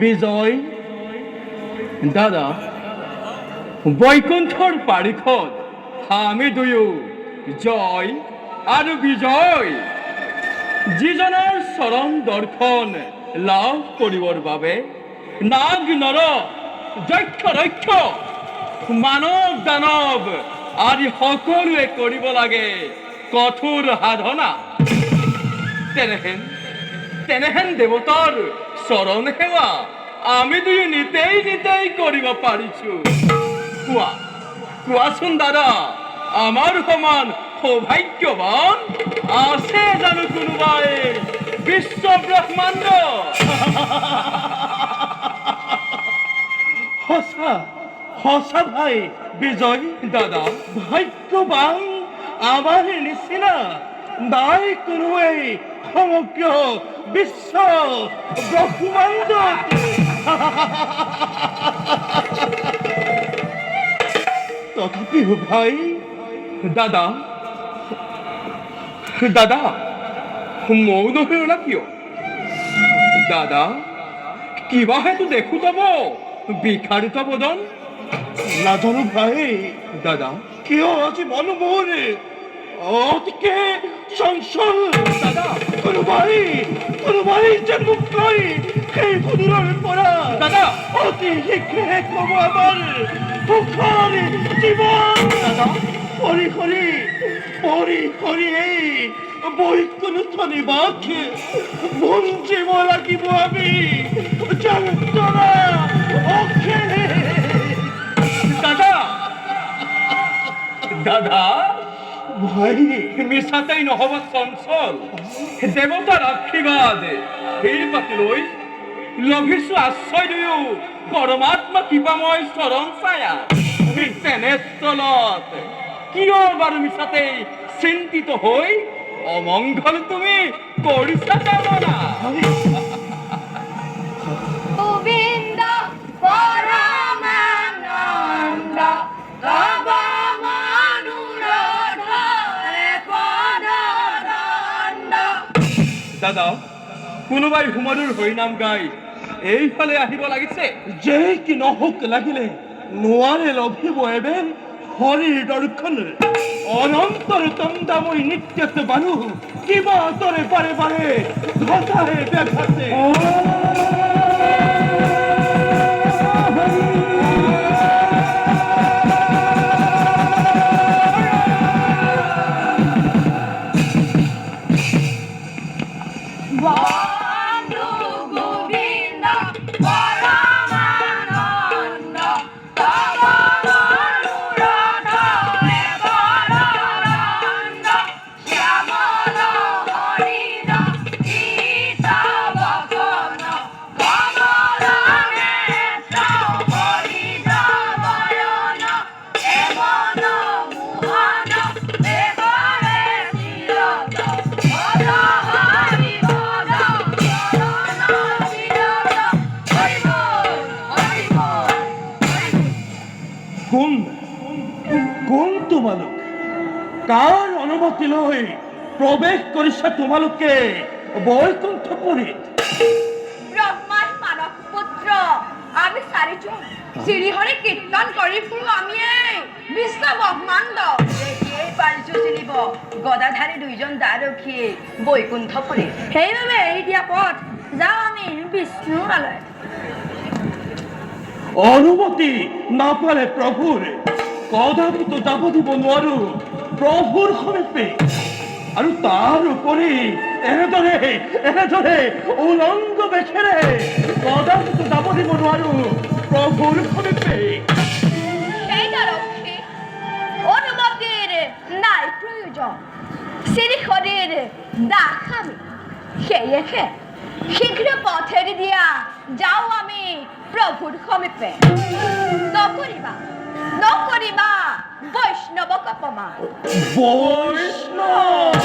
বিজয় দাদা বৈকুণ্ঠর পারিখন আমি দুয়ো জয় আর বিজয় যিজনৰ চৰণ দৰ্শন লাভ কৰিবৰ বাবে নাগ নৰ যক্ষ ৰক্ষ মানৱ দানৱ আদি সকলোৱে কৰিব লাগে কঠোৰ সাধনা। তেনেহেন দেৱতাৰ চৰণ সেৱা আমি দুয়ো নিতেই কৰিব পাৰিছো। কোৱাচোন দাদা, আমাৰ সমান সৌভাগ্যৱান আছে জানো কোনোবাই বিশ্ব ব্ৰহ্মাণ্ড? সঁচা ভাই বিজয় দাদা, ভাগ্যৱান আমাৰ নিচিনা নাই কোনোৱেই সমগ্ৰ বিশ্ব ব্ৰহ্মাণ্ড। তথাপিও ভাই দাদা মৌন হৈ ওলা কিয়? দাদা কিবা হেতু দেখো তব বিখাৰিত বদন। নাজানো ভাই দাদা কিয় আজি মন মোৰ অতিকে চঞ্চল। দাদা কোনোবাই যেন মোক কয় সেই সুদূৰৰ পৰা দাদা অতি শীঘ্ৰে ক'ব আমাৰ সুখৰ জীৱন। দাদা পৰি এই বৈকুণ্ঠ নিবাস ভুঞ্জিব লাগিব আমি যন্ত্ৰণা অখেৰে। দাদা ভাই মিছাতেই নহব চঞ্চল। দেৱতাৰ আশীৰ্বাদ শিৰ পাতি লৈ লভিছো আশ্ৰয় দুয়ো পৰমাত্মা কৃপাময় চৰণ ছায়া। তেনেস্থলত কিয় বাৰু মিছাতেই চিন্তিত হৈ অমংগল তুমি কৰিছা কামনা? গোবিন্দ পৰমানন্দ তব মনোৰধ পদদণ্ড। দাদা কোনোবাই হুমৰুৰ হৰিনাম গাই এইফালে আহিব লাগিছে। যে কি নহওক লাগিলে নোৱাৰে লভিব এবেন হৰিৰ দৰ্শন। অনন্তৰ তন্দাময় নিত্যত বানু কিবা তৰে পাৰে ঘটাহে ব্যাঘাতে। বন্ধু গোবিন্দ পরমানন্দ তব মনোরথ পদদণ্ড। শ্যামল হরিণ ঈশাবকন কমল নেত্র হরিণ বয়ন এমন মোহন দেবরে চিরত কোন তোমালোক? কাৰ অনুমতি লৈ প্ৰৱেশ কৰিছা তোমালোকে বৈকুণ্ঠপুৰীত? ব্রহ্মার মানব পুত্র আমি চারিজন শ্রীহরি কীর্তন করি ফুরু আমি এই বিশ্ব ব্রহ্মাণ্ড দেখিয়েই পাৰিছো চিনিব গদাধাৰী দুইজন দ্বাৰক্ষী বৈকুণ্ঠপুৰী। সেইবাবে এৰি দিয়া পথ যাওঁ আমি বিষ্ণুৰ আলয়। অনুমতি নাপালে প্ৰভুৰ কদাপিতো যাব দিব নোৱাৰো প্ৰভুৰ সমীপে। আৰু তাৰ উপৰি এনেদৰে উলংগ বেখেৰে কদাপিতো যাব দিব নোৱাৰো প্রভুর সমীপে। সেইটা রক্ষে অনুমতির নাই প্রয়োজন। শ্রীহরির দেখাবে সেই রেখে শীঘ্র পথের দিয়া যাও আমি প্রভুর সমীপে। নকরিবা বৈষ্ণব অপমান। বৈষ্ণব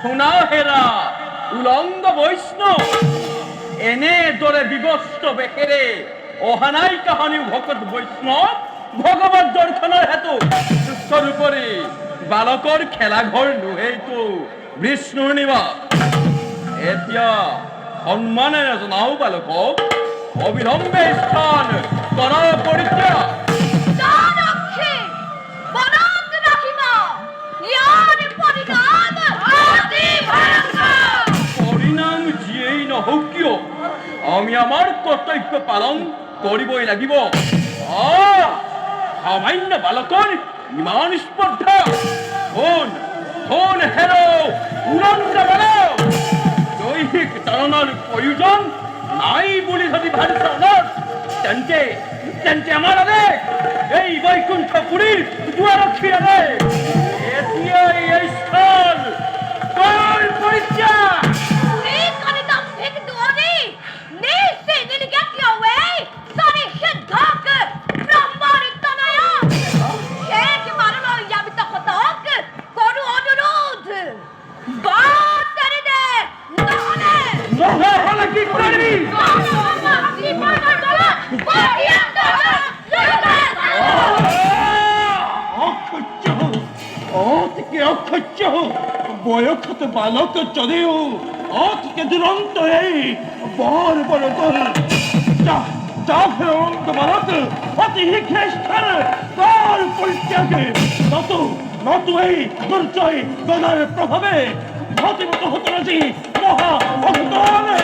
শুনা হেরা উলঙ্গ বৈষ্ণব এনে দরে বিবস্ত বেকেরে অহানাই কাহানি ভকত বৈষ্ণব ভগবত দর্শনের হেতু সুস্থরূপরে বালকৰ খেলা ঘৰ নুহেই তো বিষ্ণুৰ নিবাস। এতিয়া সন্মানেৰে জনাও বালকক অবিলম্বে স্থান কৰা পৰিত্যাগ। পৰিণাম যিয়েই নহওক কিয় আমি আমাৰ কৰ্তব্য পালন কৰিবই লাগিব। সামান্য বালকৰ ইমান স্পৰ্ধা! শোন হেৰ উলণ্ড বালক, দৈহিক তাৰণাৰ প্ৰয়োজন নাই বুলি যদি ভাবিছ তেন্তে আমাৰ আদেশ এই বৈকুণ্ঠপুৰীৰ দুৱাৰক্ষীৰ আদেশ এতিয়াই এই স্থান কৰ পৰিত্যাগ। কি করবি? অক্ষয় বয়সত বালক যদিও অতিকে দুরন্ত এই বর বড় দল অন্ত বালক অতি হিংস্র তার পরিত্যাগে নত এই দুর্জয় গদার প্রভাবে ভতিমত হত রাজি মহা অবতারে।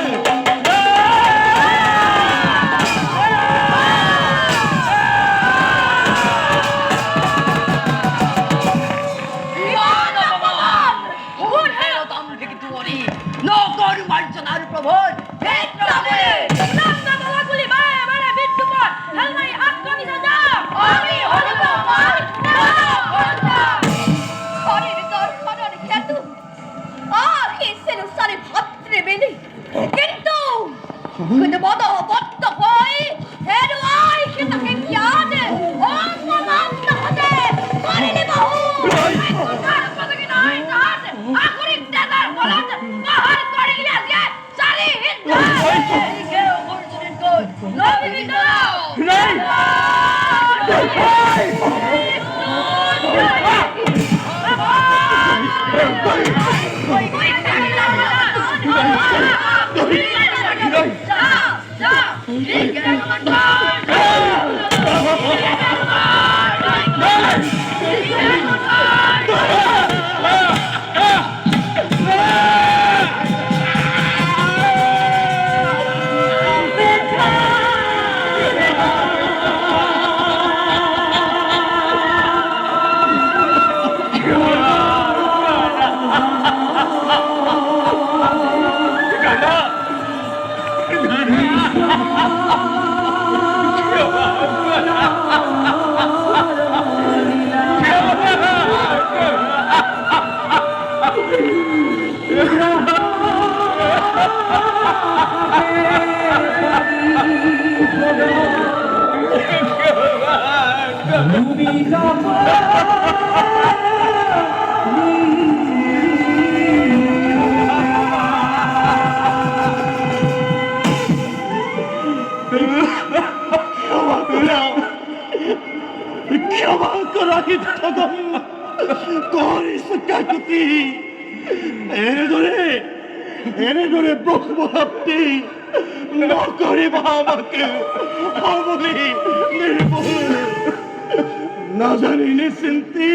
না জানি নিশ্চিন্তি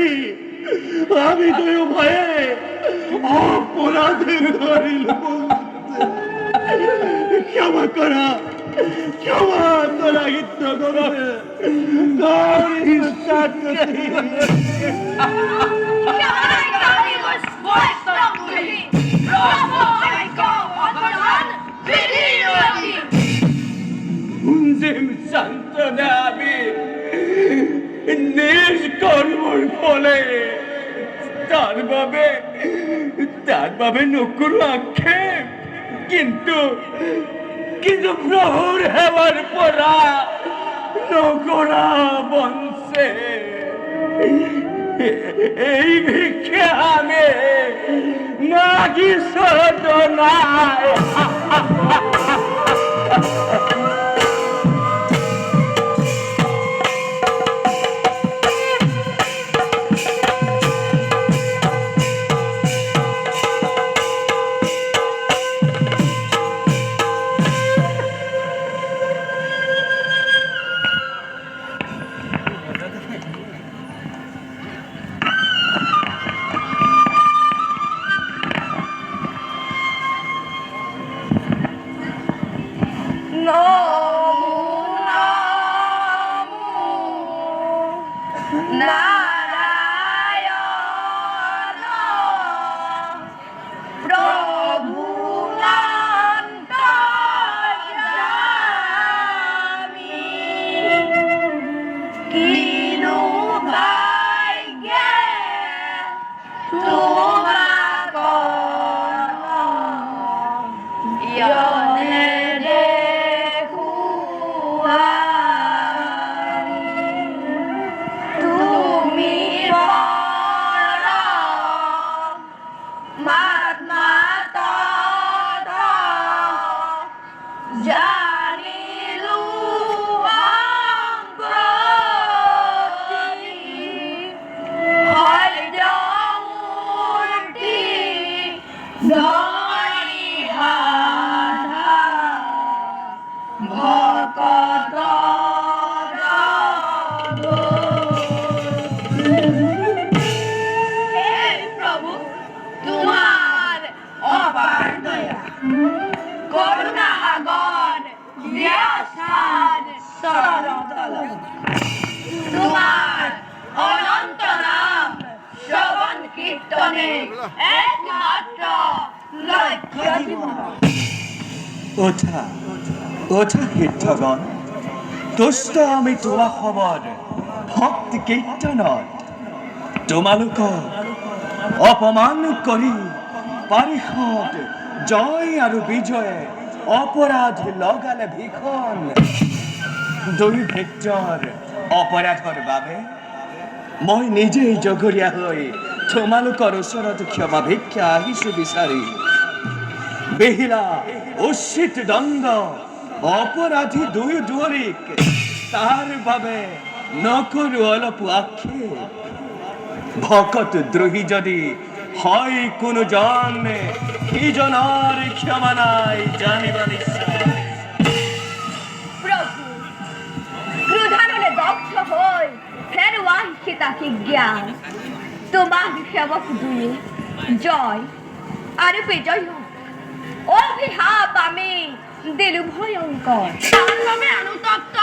আমি তো ভয়ে অপরাধে ধরিল। ক্ষমা করা হিত্র তার বাবে নকুর আক্ষেপ, কিন্তু কিন্তু প্রভুর হেবার পরা নকরা বংশে এই ভিক্ষে আমি মাগি সদনায়। নারায়ণ প্রভু অন্তর্যামী কিনু ভাগ্যে তোমাক ইয়নে তুমি বড় মাতা জানিলু অঙ্গতি হয়তো মূর্তি ধরি হাধা ভকত প্রভু তোমার অপার দয়া করুণা আগর ব্যাসার সরতল তোমার অনন্ত নাম শ্রবণ কীর্তনে একমাত্র লক্ষ্য জীবন। ওঠা কীর্তগণ, তুষ্ট আমি তোমাৰ খবৰ ভক্তি কীৰ্তনত তোমালোকক অপমান কৰি পাৰিষদ জয় আৰু বিজয়ে অপৰাধ লগালে ভীষণ। দুই ক্ষেত্ৰৰ অপৰাধৰ বাবে মই নিজেই জগৰীয়া হৈ তোমালোকৰ ওচৰত ক্ষমা ভিক্ষা আহিছোঁ বিচাৰি। বেহিলা উচিত দণ্ড অপৰাধী দুয়োৰিক, তাৰ বাবে নকৰো অলপ আক্ষেপ। ভকত দ্ৰোহী যদি হয় কোনো জন, সিজনৰ ক্ষমা নাই জানিবা নিশ্চয়। প্রভু ক্রোধানলে দগ্ধ হই ফের আহিছে তাকে জ্ঞান। তোমার সেবক দুয়ে জয় আর বিজয় অভিশাপ আমি দিলু ভয়ঙ্কর। তার নামে অনুতপ্ত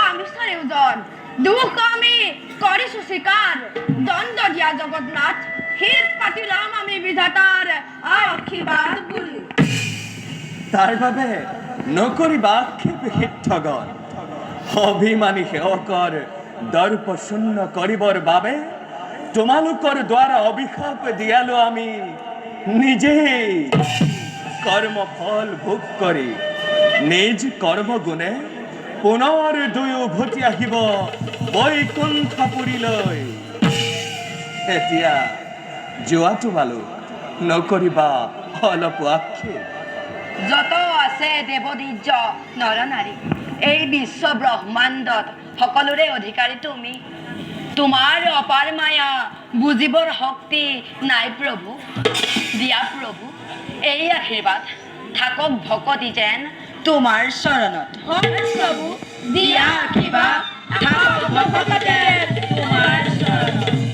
আমি সারেওজন, দুঃখ আমি করিছু স্বীকার। দণ্ড দিয়া জগন্নাথ হিত পাতিলাম আমি বিধাতার আশীর্বাদ বলি। তাৰ বাবে নকৰিবা আক্ষেপ হিতগণ। অভিমানী সেৱকৰ দৰ্প শূন্য কৰিবৰ বাবে তোমালোকৰ দ্বাৰা অভিশাপ দিয়ালো আমি নিজেই। কৰ্মফল ভোগ কৰি নিজ কৰ্মগুণে পুনৰ দুই উভতি আহিব বৈকুণ্ঠপুৰীলৈ। এতিয়া যোৱা তোমালোক, নকৰিবা অলপ আক্ষেপ। যত আছে দেৱদীৰ্য নৰ নাৰী, এই বিশ্ব ব্ৰহ্মাণ্ডত সকলোৰে অধিকাৰী তুমি। তোমাৰ অপাৰ মায়া বুজিবৰ শক্তি নাই প্ৰভু। দিয়া প্ৰভু এই আশীৰ্বাদ, থাকক ভকতি যেন তোমাৰ চৰণত। প্ৰভু দিয়া আশীৰ্বাদ, থাকক ভকতি যেন তোমাৰ চৰণত।